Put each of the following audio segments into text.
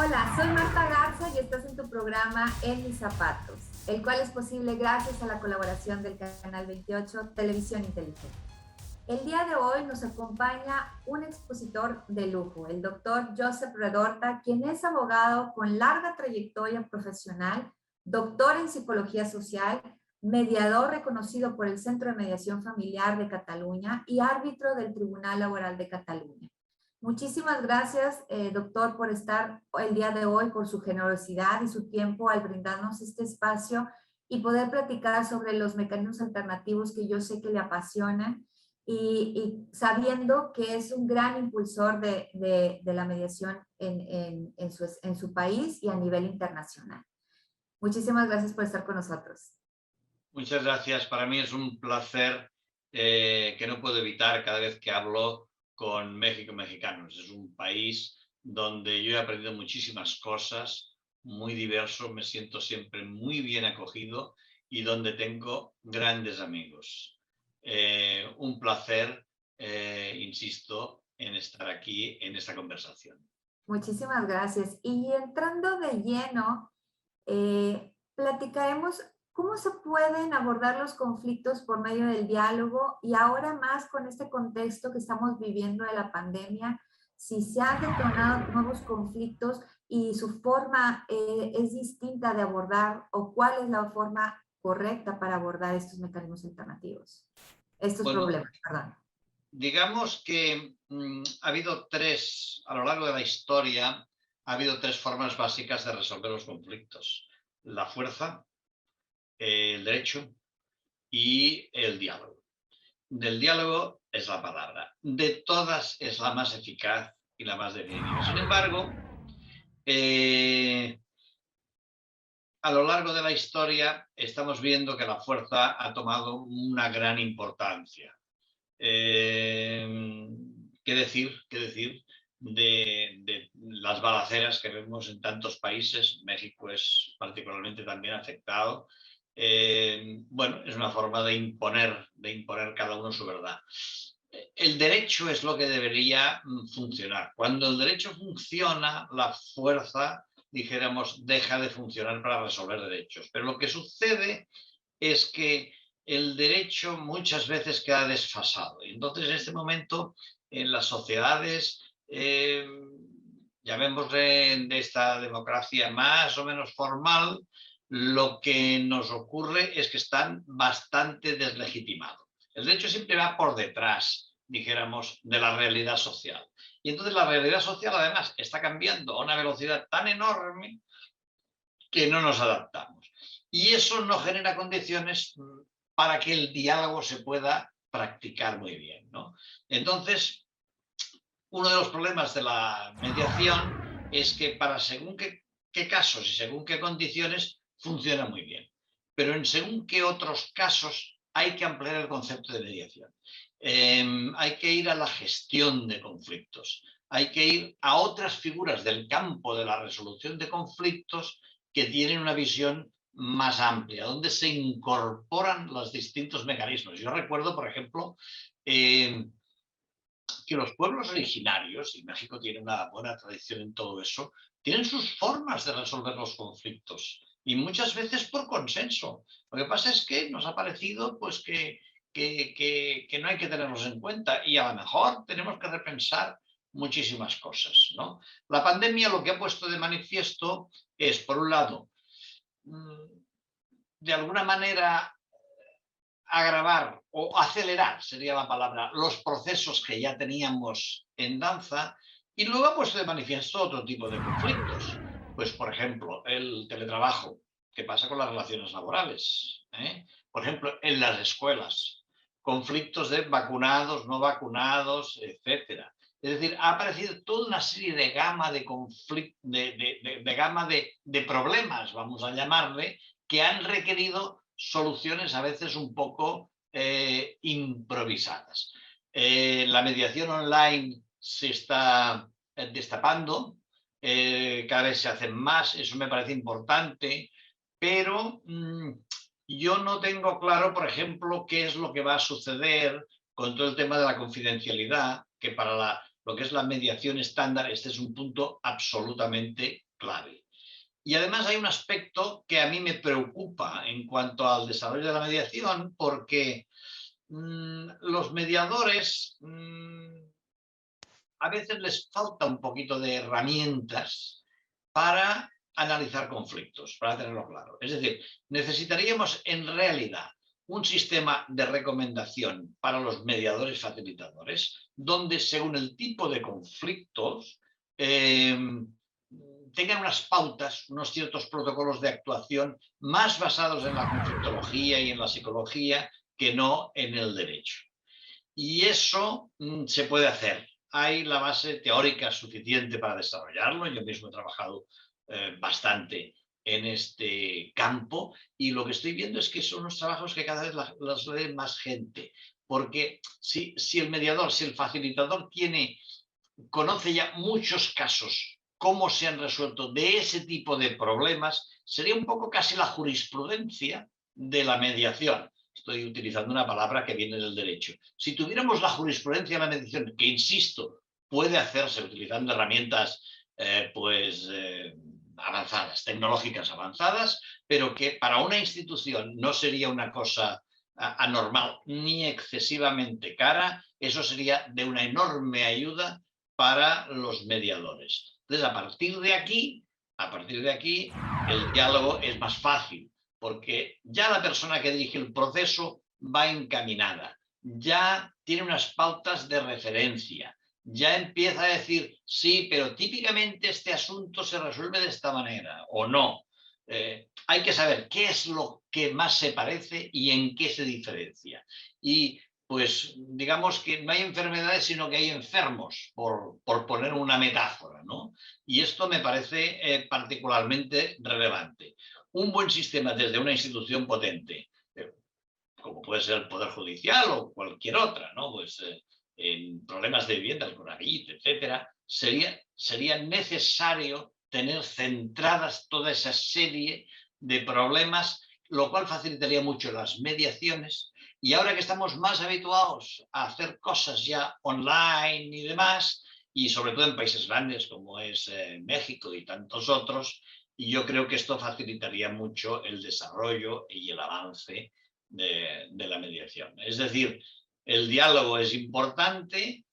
Hola, soy Marta Garza y estás en tu programa En mis zapatos, el cual es posible gracias a la colaboración del Canal 28 Televisión Inteligente. El día de hoy nos acompaña un expositor de lujo, el doctor Josep Redorta, quien es abogado con larga trayectoria profesional, doctor en psicología social, mediador reconocido por el Centro de Mediación Familiar de Cataluña y árbitro del Tribunal Laboral de Cataluña. Muchísimas gracias, doctor, por estar el día de hoy, por su generosidad y su tiempo al brindarnos este espacio y poder platicar sobre los mecanismos alternativos que yo sé que le apasionan y sabiendo que es un gran impulsor de la mediación en su país y a nivel internacional. Muchísimas gracias por estar con nosotros. Muchas gracias. Para mí es un placer que no puedo evitar cada vez que hablo con México mexicanos. Es un país donde yo he aprendido muchísimas cosas, muy diverso, me siento siempre muy bien acogido y donde tengo grandes amigos. Un placer, insisto, en estar aquí en esta conversación. Muchísimas gracias. Y entrando de lleno, platicaremos cómo se pueden abordar los conflictos por medio del diálogo y ahora más con este contexto que estamos viviendo de la pandemia, si se han detonado nuevos conflictos y su forma es distinta de abordar o cuál es la forma correcta para abordar estos mecanismos alternativos, estos problemas, perdón. Digamos que ha habido a lo largo de la historia, ha habido tres formas básicas de resolver los conflictos: la fuerza, el derecho y el diálogo. Del diálogo es la palabra. De todas es la más eficaz y la más definitiva. Sin embargo, a lo largo de la historia estamos viendo que la fuerza ha tomado una gran importancia. ¿Qué decir de las balaceras que vemos en tantos países? México es particularmente también afectado. Bueno, es una forma de imponer cada uno su verdad. El derecho es lo que debería funcionar. Cuando el derecho funciona, la fuerza, dijéramos, deja de funcionar para resolver derechos. Pero lo que sucede es que el derecho muchas veces queda desfasado. Y entonces, en este momento, en las sociedades, llamémosle de esta democracia más o menos formal, lo que nos ocurre es que están bastante deslegitimados. El derecho siempre va por detrás, dijéramos, de la realidad social. Y entonces la realidad social, además, está cambiando a una velocidad tan enorme que no nos adaptamos. Y eso no genera condiciones para que el diálogo se pueda practicar muy bien, ¿no? Entonces, uno de los problemas de la mediación es que para según qué casos y según qué condiciones funciona muy bien. Pero en según qué otros casos hay que ampliar el concepto de mediación. Hay que ir a la gestión de conflictos. Hay que ir a otras figuras del campo de la resolución de conflictos que tienen una visión más amplia, donde se incorporan los distintos mecanismos. Yo recuerdo, por ejemplo, que los pueblos originarios, y México tiene una buena tradición en todo eso, tienen sus formas de resolver los conflictos y muchas veces por consenso. Lo que pasa es que nos ha parecido pues, que no hay que tenerlos en cuenta y a lo mejor tenemos que repensar muchísimas cosas, ¿no? La pandemia lo que ha puesto de manifiesto es, por un lado, de alguna manera agravar o acelerar, sería la palabra, los procesos que ya teníamos en danza, y luego ha puesto de manifiesto otro tipo de conflictos. Pues, por ejemplo, el teletrabajo. ¿Qué pasa con las relaciones laborales? Por ejemplo, en las escuelas. Conflictos de vacunados, no vacunados, etcétera. Es decir, ha aparecido toda una serie de gama de conflictos, de problemas, vamos a llamarle, que han requerido soluciones a veces un poco improvisadas. La mediación online se está destapando, cada vez se hacen más, eso me parece importante, pero yo no tengo claro, por ejemplo, qué es lo que va a suceder con todo el tema de la confidencialidad, que para lo que es la mediación estándar, este es un punto absolutamente clave. Y además hay un aspecto que a mí me preocupa en cuanto al desarrollo de la mediación, porque los mediadores a veces les falta un poquito de herramientas para analizar conflictos, para tenerlo claro. Es decir, necesitaríamos en realidad un sistema de recomendación para los mediadores facilitadores, donde según el tipo de conflictos tengan unas pautas, unos ciertos protocolos de actuación más basados en la conflictología y en la psicología que no en el derecho. Y eso se puede hacer. Hay la base teórica suficiente para desarrollarlo. Yo mismo he trabajado bastante en este campo y lo que estoy viendo es que son unos trabajos que cada vez los lee más gente. Porque si el mediador, si el facilitador conoce ya muchos casos, cómo se han resuelto de ese tipo de problemas, sería un poco casi la jurisprudencia de la mediación. Estoy utilizando una palabra que viene del derecho. Si tuviéramos la jurisprudencia de la mediación, que insisto, puede hacerse utilizando herramientas avanzadas, tecnológicas avanzadas, pero que para una institución no sería una cosa anormal ni excesivamente cara, eso sería de una enorme ayuda para los mediadores. Entonces, a partir de aquí, el diálogo es más fácil, porque ya la persona que dirige el proceso va encaminada, ya tiene unas pautas de referencia, ya empieza a decir, sí, pero típicamente este asunto se resuelve de esta manera, o no. Hay que saber qué es lo que más se parece y en qué se diferencia. Y pues digamos que no hay enfermedades, sino que hay enfermos, por poner una metáfora, ¿no? Y esto me parece particularmente relevante. Un buen sistema desde una institución potente, como puede ser el Poder Judicial o cualquier otra, ¿no? Pues en problemas de vivienda, el Coravit, etcétera, sería necesario tener centradas toda esa serie de problemas, lo cual facilitaría mucho las mediaciones. Y ahora que estamos más habituados a hacer cosas ya online y demás, y sobre todo en países grandes como es México y tantos otros, y yo creo que esto facilitaría mucho el desarrollo y el avance de la mediación. Es decir, el diálogo es importante,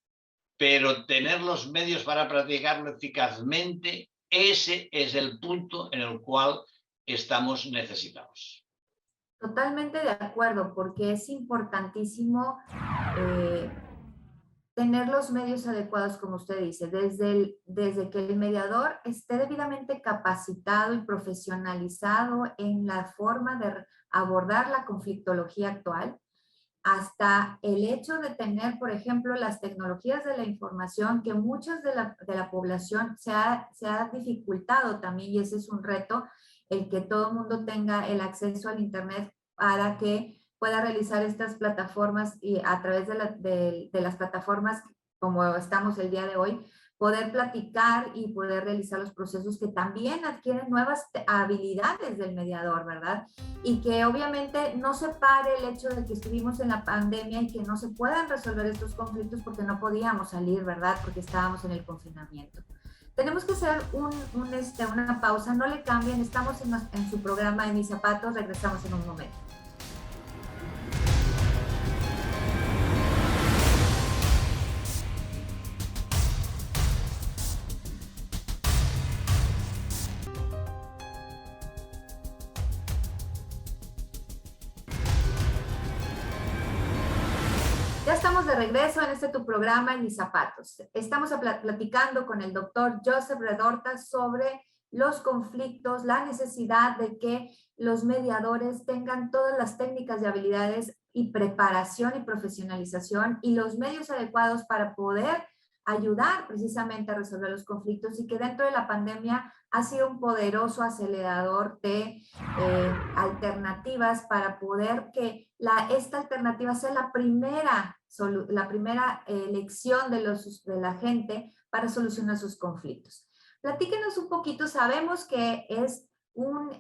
pero tener los medios para practicarlo eficazmente, ese es el punto en el cual estamos necesitados. Totalmente de acuerdo, porque es importantísimo tener los medios adecuados, como usted dice, desde que el mediador esté debidamente capacitado y profesionalizado en la forma de abordar la conflictología actual, hasta el hecho de tener, por ejemplo, las tecnologías de la información, que muchas de la población se ha dificultado también, y ese es un reto, el que todo el mundo tenga el acceso al Internet para que pueda realizar estas plataformas y a través de las plataformas como estamos el día de hoy, poder platicar y poder realizar los procesos que también adquieren nuevas habilidades del mediador, ¿verdad? Y que obviamente no se pare el hecho de que estuvimos en la pandemia y que no se puedan resolver estos conflictos porque no podíamos salir, ¿verdad? Porque estábamos en el confinamiento. Tenemos que hacer una pausa, no le cambien, estamos en su programa En Mis Zapatos, regresamos en un momento. Ya estamos de regreso en tu programa En Mis Zapatos. Estamos platicando con el doctor Joseph Redorta sobre los conflictos, la necesidad de que los mediadores tengan todas las técnicas y habilidades y preparación y profesionalización y los medios adecuados para poder ayudar precisamente a resolver los conflictos, y que dentro de la pandemia ha sido un poderoso acelerador de alternativas para poder que esta alternativa sea la primera elección de la gente para solucionar sus conflictos. Platíquenos un poquito, sabemos que es un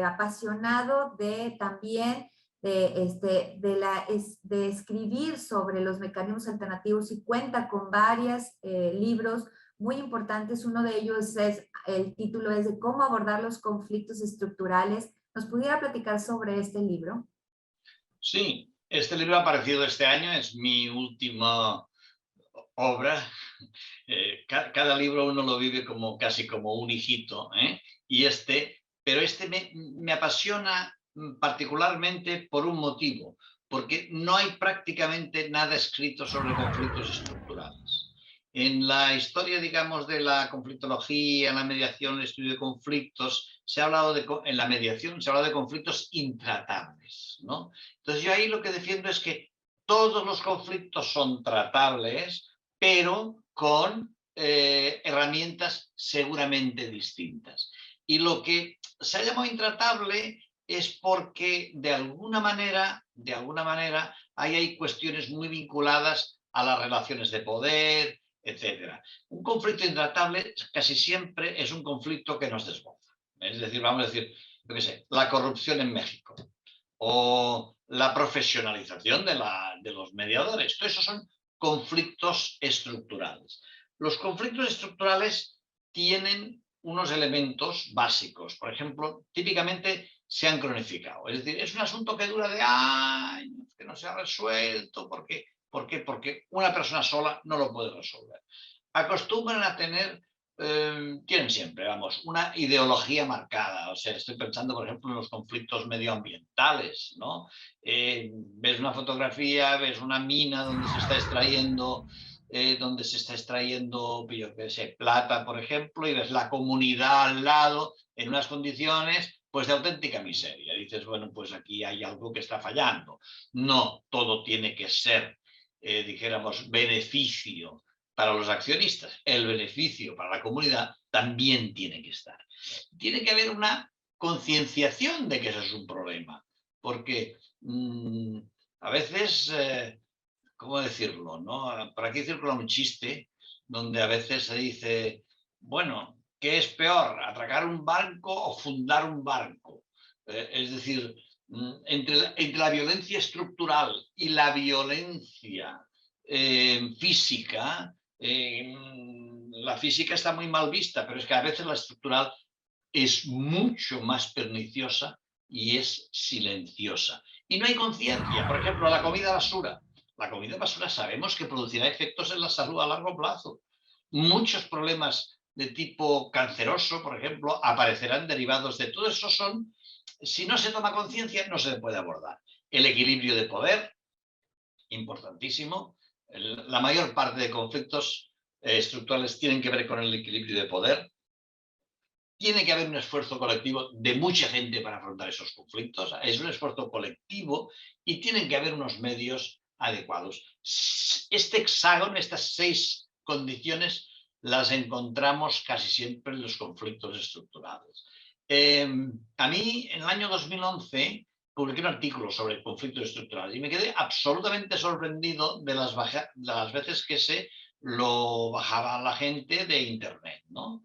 apasionado también de escribir sobre los mecanismos alternativos y cuenta con varios libros muy importantes. Uno de ellos es, el título es de cómo abordar los conflictos estructurales. ¿Nos pudiera platicar sobre este libro? Sí, este libro ha aparecido este año, es mi última obra. Cada libro uno lo vive como casi como un hijito, ¿eh? Pero este me apasiona particularmente por un motivo, porque no hay prácticamente nada escrito sobre conflictos estructurales. En la historia, digamos, de la conflictología, la mediación, el estudio de conflictos, se ha hablado en la mediación se ha hablado de conflictos intratables, ¿no? Entonces yo ahí lo que defiendo es que todos los conflictos son tratables, pero con herramientas seguramente distintas. Y lo que se ha llamado intratable es porque de alguna manera ahí hay cuestiones muy vinculadas a las relaciones de poder, etcétera. Un conflicto intratable casi siempre es un conflicto que nos desborda. Es decir, vamos a decir, yo qué sé, la corrupción en México o la profesionalización de los mediadores. Todo eso son conflictos estructurales. Los conflictos estructurales tienen unos elementos básicos. Por ejemplo, típicamente se han cronificado. Es decir, es un asunto que dura de años, que no se ha resuelto. ¿Por qué? Porque una persona sola no lo puede resolver. Acostumbran a tener, tienen siempre, vamos, una ideología marcada. O sea, estoy pensando, por ejemplo, en los conflictos medioambientales, ¿no? Ves una fotografía, ves una mina donde se está extrayendo, yo qué sé, plata, por ejemplo, y ves la comunidad al lado en unas condiciones pues de auténtica miseria. Dices, bueno, pues aquí hay algo que está fallando. No todo tiene que ser, dijéramos, beneficio para los accionistas. El beneficio para la comunidad también tiene que estar. Tiene que haber una concienciación de que ese es un problema, porque a veces, ¿cómo decirlo? ¿No? Por aquí circula un chiste donde a veces se dice, bueno, ¿qué es peor, atracar un banco o fundar un barco? Es decir, entre la violencia estructural y la violencia física, la física está muy mal vista, pero es que a veces la estructural es mucho más perniciosa y es silenciosa. Y no hay conciencia. Por ejemplo, la comida basura. La comida basura sabemos que producirá efectos en la salud a largo plazo. Muchos problemas de tipo canceroso, por ejemplo, aparecerán derivados de todo eso. Si no se toma conciencia, no se puede abordar. El equilibrio de poder, importantísimo. La mayor parte de conflictos estructurales tienen que ver con el equilibrio de poder. Tiene que haber un esfuerzo colectivo de mucha gente para afrontar esos conflictos. Es un esfuerzo colectivo y tienen que haber unos medios adecuados. Este hexágono, estas 6 condiciones, las encontramos casi siempre en los conflictos estructurales. A mí, en el año 2011, publiqué un artículo sobre conflictos estructurales y me quedé absolutamente sorprendido de las veces que se lo bajaba la gente de Internet, ¿no?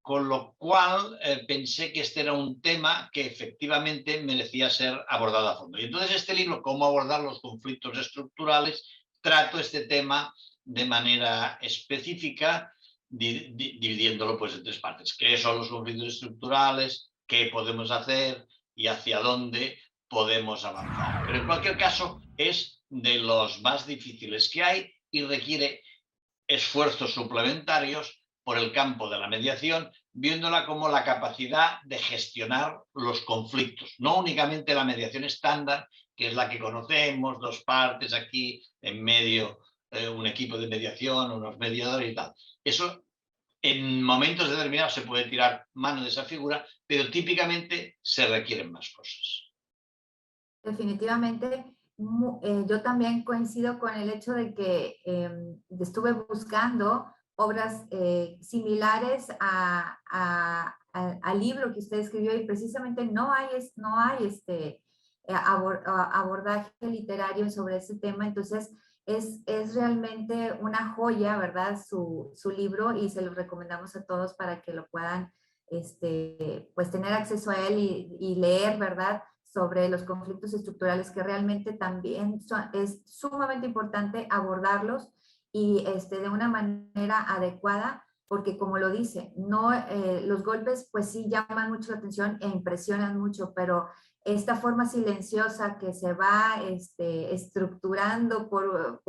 Con lo cual pensé que este era un tema que efectivamente merecía ser abordado a fondo. Y entonces este libro, Cómo abordar los conflictos estructurales, trato este tema de manera específica, dividiéndolo pues en 3 partes. ¿Qué son los conflictos estructurales? ¿Qué podemos hacer? ¿Y hacia dónde podemos avanzar? Pero en cualquier caso es de los más difíciles que hay y requiere esfuerzos suplementarios por el campo de la mediación, viéndola como la capacidad de gestionar los conflictos, no únicamente la mediación estándar, que es la que conocemos, 2 partes aquí, en medio un equipo de mediación, unos mediadores y tal. Eso en momentos determinados se puede tirar mano de esa figura, pero típicamente se requieren más cosas. Definitivamente, yo también coincido con el hecho de que estuve buscando obras similares al libro que usted escribió y precisamente no hay abordaje literario sobre ese tema, entonces es realmente una joya, ¿verdad? Su libro y se lo recomendamos a todos para que lo puedan pues tener acceso a él y leer, ¿verdad? Sobre los conflictos estructurales que realmente también es sumamente importante abordarlos y de una manera adecuada porque como lo dice, no, los golpes pues sí llaman mucho la atención e impresionan mucho, pero esta forma silenciosa que se va estructurando por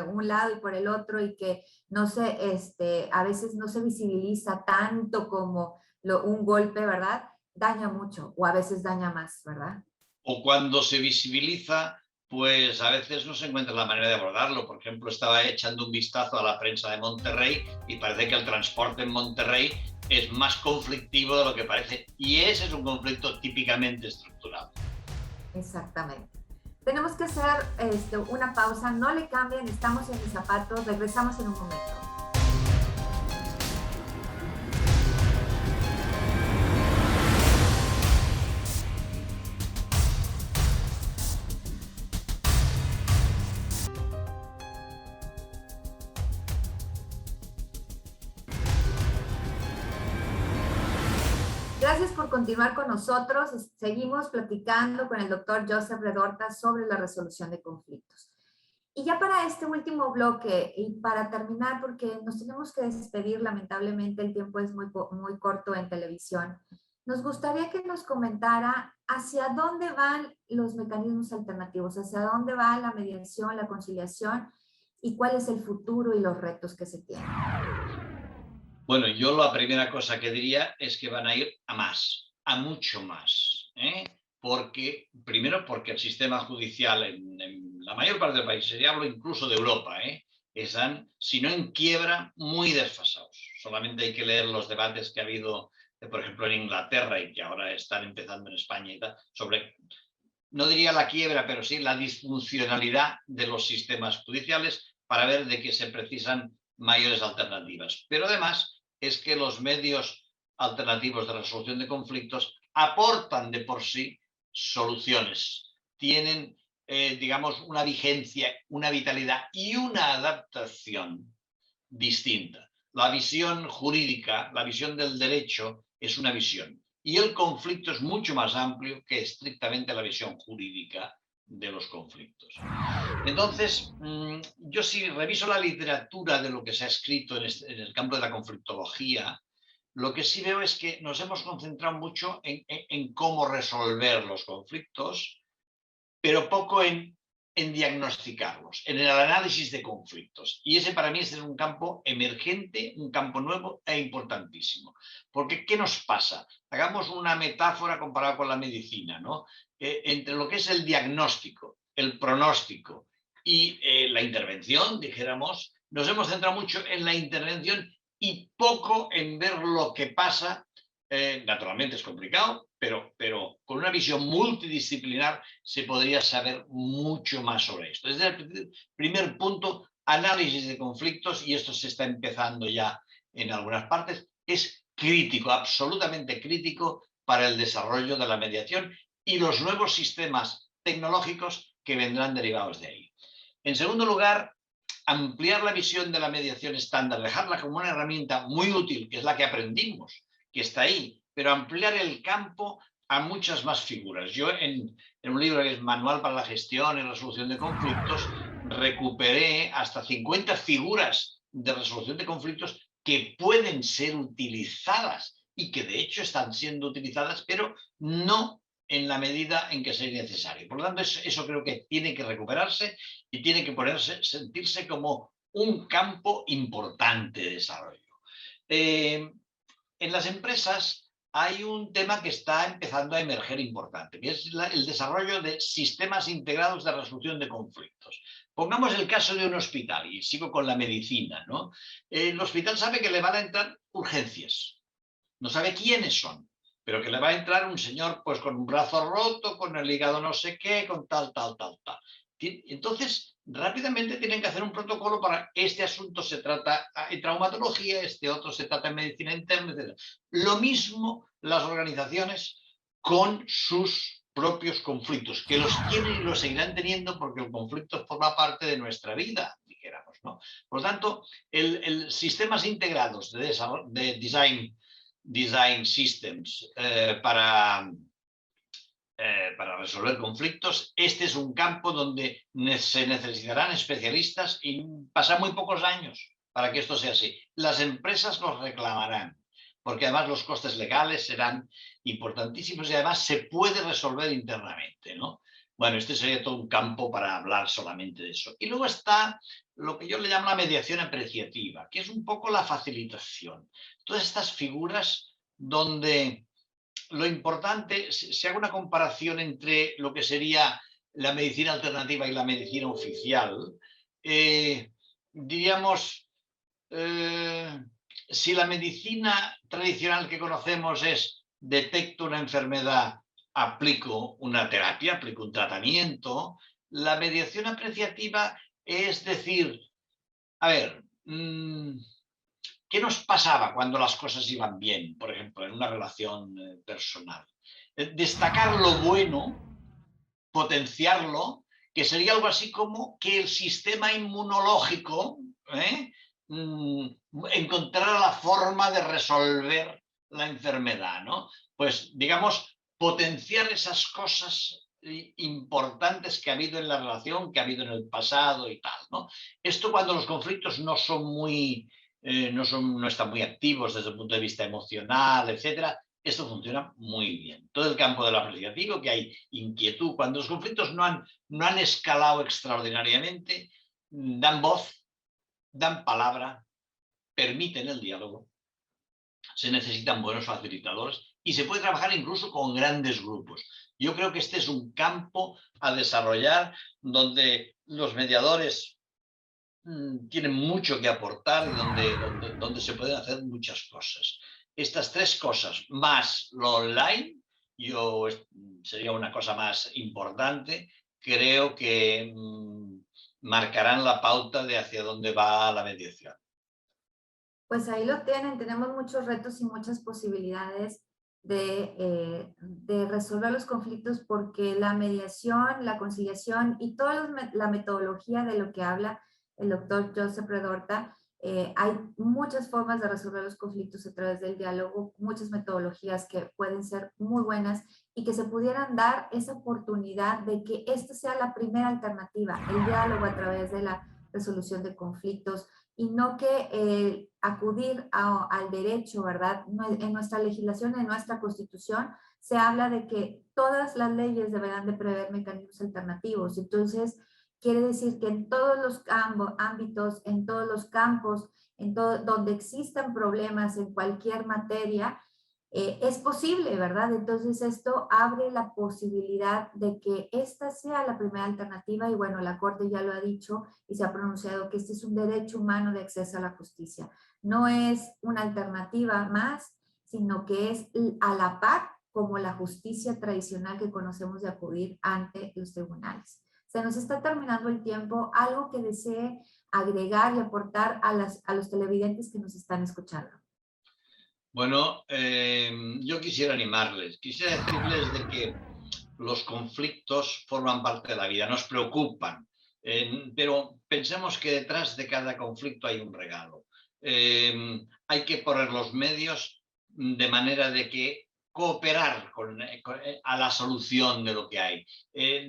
un lado y por el otro y que no se, a veces no se visibiliza tanto como un golpe, ¿verdad? Daña mucho o a veces daña más, ¿verdad? O cuando se visibiliza, pues a veces no se encuentra la manera de abordarlo. Por ejemplo, estaba echando un vistazo a la prensa de Monterrey y parece que el transporte en Monterrey es más conflictivo de lo que parece. Y ese es un conflicto típicamente estructural. Exactamente. Tenemos que hacer una pausa, no le cambien, estamos en mis zapatos, regresamos en un momento. Gracias por continuar con nosotros. Seguimos platicando con el doctor Joseph Redorta sobre la resolución de conflictos. Y ya para este último bloque y para terminar, porque nos tenemos que despedir, lamentablemente el tiempo es muy corto en televisión, nos gustaría que nos comentara hacia dónde van los mecanismos alternativos, hacia dónde va la mediación, la conciliación y cuál es el futuro y los retos que se tienen. Bueno, yo la primera cosa que diría es que van a ir a más, a mucho más. Primero porque el sistema judicial en la mayor parte del país, y hablo incluso de Europa, están, si no en quiebra, muy desfasados. Solamente hay que leer los debates que ha habido, por ejemplo, en Inglaterra y que ahora están empezando en España y tal, sobre, no diría la quiebra, pero sí la disfuncionalidad de los sistemas judiciales para ver de qué se precisan mayores alternativas. Pero además es que los medios alternativos de resolución de conflictos aportan de por sí soluciones, tienen, digamos, una vigencia, una vitalidad y una adaptación distinta. La visión jurídica, la visión del derecho es una visión y el conflicto es mucho más amplio que estrictamente la visión jurídica de los conflictos. Entonces, yo si reviso la literatura de lo que se ha escrito en el campo de la conflictología, lo que sí veo es que nos hemos concentrado mucho en cómo resolver los conflictos, pero poco en diagnosticarlos, en el análisis de conflictos. Y ese para mí es un campo emergente, un campo nuevo e importantísimo. Porque, ¿qué nos pasa? Hagamos una metáfora comparada con la medicina, ¿no? Entre lo que es el diagnóstico, el pronóstico y la intervención, dijéramos, nos hemos centrado mucho en la intervención y poco en ver lo que pasa. Naturalmente es complicado, pero con una visión multidisciplinar se podría saber mucho más sobre esto. Desde el primer punto, análisis de conflictos, y esto se está empezando ya en algunas partes, es crítico, absolutamente crítico para el desarrollo de la mediación y los nuevos sistemas tecnológicos que vendrán derivados de ahí. En segundo lugar, ampliar la visión de la mediación estándar, dejarla como una herramienta muy útil, que es la que aprendimos, que está ahí, pero ampliar el campo a muchas más figuras. Yo en un libro que es Manual para la Gestión y Resolución de Conflictos, recuperé hasta 50 figuras de resolución de conflictos que pueden ser utilizadas y que de hecho están siendo utilizadas, pero no en la medida en que sea necesario. Por lo tanto, eso creo que tiene que recuperarse y tiene que sentirse como un campo importante de desarrollo. En las empresas hay un tema que está empezando a emerger importante, que es el desarrollo de sistemas integrados de resolución de conflictos. Pongamos el caso de un hospital, y sigo con la medicina, ¿no? El hospital sabe que le van a entrar urgencias, no sabe quiénes son, pero que le va a entrar un señor pues con un brazo roto, con el hígado no sé qué, con tal. Entonces, rápidamente tienen que hacer un protocolo para este asunto se trata en traumatología, este otro se trata en medicina interna, etc. Lo mismo las organizaciones con sus propios conflictos, que los tienen y los seguirán teniendo porque el conflicto forma parte de nuestra vida, dijéramos, ¿no? Por lo tanto, el sistemas integrados de design systems para resolver conflictos, este es un campo donde se necesitarán especialistas y pasan muy pocos años para que esto sea así. Las empresas los reclamarán, porque además los costes legales serán importantísimos y además se puede resolver internamente, ¿no? Bueno, este sería todo un campo para hablar solamente de eso. Y luego está lo que yo le llamo la mediación apreciativa, que es un poco la facilitación. Todas estas figuras donde lo importante, se haga una comparación entre lo que sería la medicina alternativa y la medicina oficial, diríamos, si la medicina tradicional que conocemos es detecto una enfermedad, aplico una terapia, aplico un tratamiento, la mediación apreciativa es decir, a ver, ¿qué nos pasaba cuando las cosas iban bien, por ejemplo, en una relación personal? Destacar lo bueno, potenciarlo, que sería algo así como que el sistema inmunológico encontrara la forma de resolver la enfermedad, ¿no? Pues, digamos, potenciar esas cosas importantes que ha habido en la relación, que ha habido en el pasado y tal, ¿no? Esto cuando los conflictos no son muy, no están muy activos desde el punto de vista emocional, etcétera, esto funciona muy bien. Todo el campo del apreciativo, que hay inquietud, cuando los conflictos no han escalado extraordinariamente, dan voz, dan palabra, permiten el diálogo, se necesitan buenos facilitadores y se puede trabajar incluso con grandes grupos. Yo creo que este es un campo a desarrollar donde los mediadores tienen mucho que aportar y donde se pueden hacer muchas cosas. Estas tres cosas, más lo online, sería una cosa más importante, creo que marcarán la pauta de hacia dónde va la mediación. Pues ahí lo tienen, tenemos muchos retos y muchas posibilidades de resolver los conflictos porque la mediación, la conciliación y toda la metodología de lo que habla el doctor Joseph Redorta, hay muchas formas de resolver los conflictos a través del diálogo, muchas metodologías que pueden ser muy buenas y que se pudieran dar esa oportunidad de que esta sea la primera alternativa, el diálogo a través de la resolución de conflictos, y no que acudir al derecho, ¿verdad? En nuestra legislación, en nuestra Constitución, se habla de que todas las leyes deberán de prever mecanismos alternativos. Entonces, quiere decir que en todos los ámbitos, en todos los campos, donde existan problemas en cualquier materia, es posible, ¿verdad? Entonces esto abre la posibilidad de que esta sea la primera alternativa y bueno, la Corte ya lo ha dicho y se ha pronunciado que este es un derecho humano de acceso a la justicia. No es una alternativa más, sino que es a la par como la justicia tradicional que conocemos de acudir ante los tribunales. Se nos está terminando el tiempo. ¿Algo que desee agregar y aportar a los televidentes que nos están escuchando? Bueno, yo quisiera animarles, quisiera decirles de que los conflictos forman parte de la vida, nos preocupan, pero pensemos que detrás de cada conflicto hay un regalo. Hay que poner los medios de manera de que cooperar a la solución de lo que hay.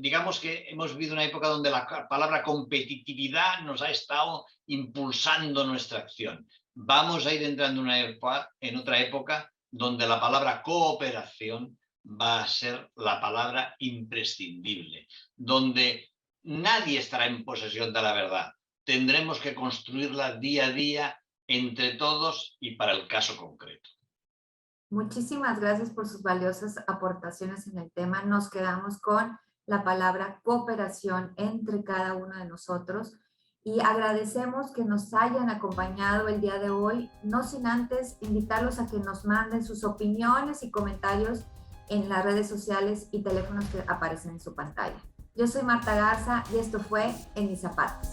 Digamos que hemos vivido una época donde la palabra competitividad nos ha estado impulsando nuestra acción. Vamos a ir entrando en otra época donde la palabra cooperación va a ser la palabra imprescindible, donde nadie estará en posesión de la verdad. Tendremos que construirla día a día entre todos y para el caso concreto. Muchísimas gracias por sus valiosas aportaciones en el tema. Nos quedamos con la palabra cooperación entre cada uno de nosotros y agradecemos que nos hayan acompañado el día de hoy, no sin antes invitarlos a que nos manden sus opiniones y comentarios en las redes sociales y teléfonos que aparecen en su pantalla. Yo soy Marta Garza y esto fue En Mis Zapatos.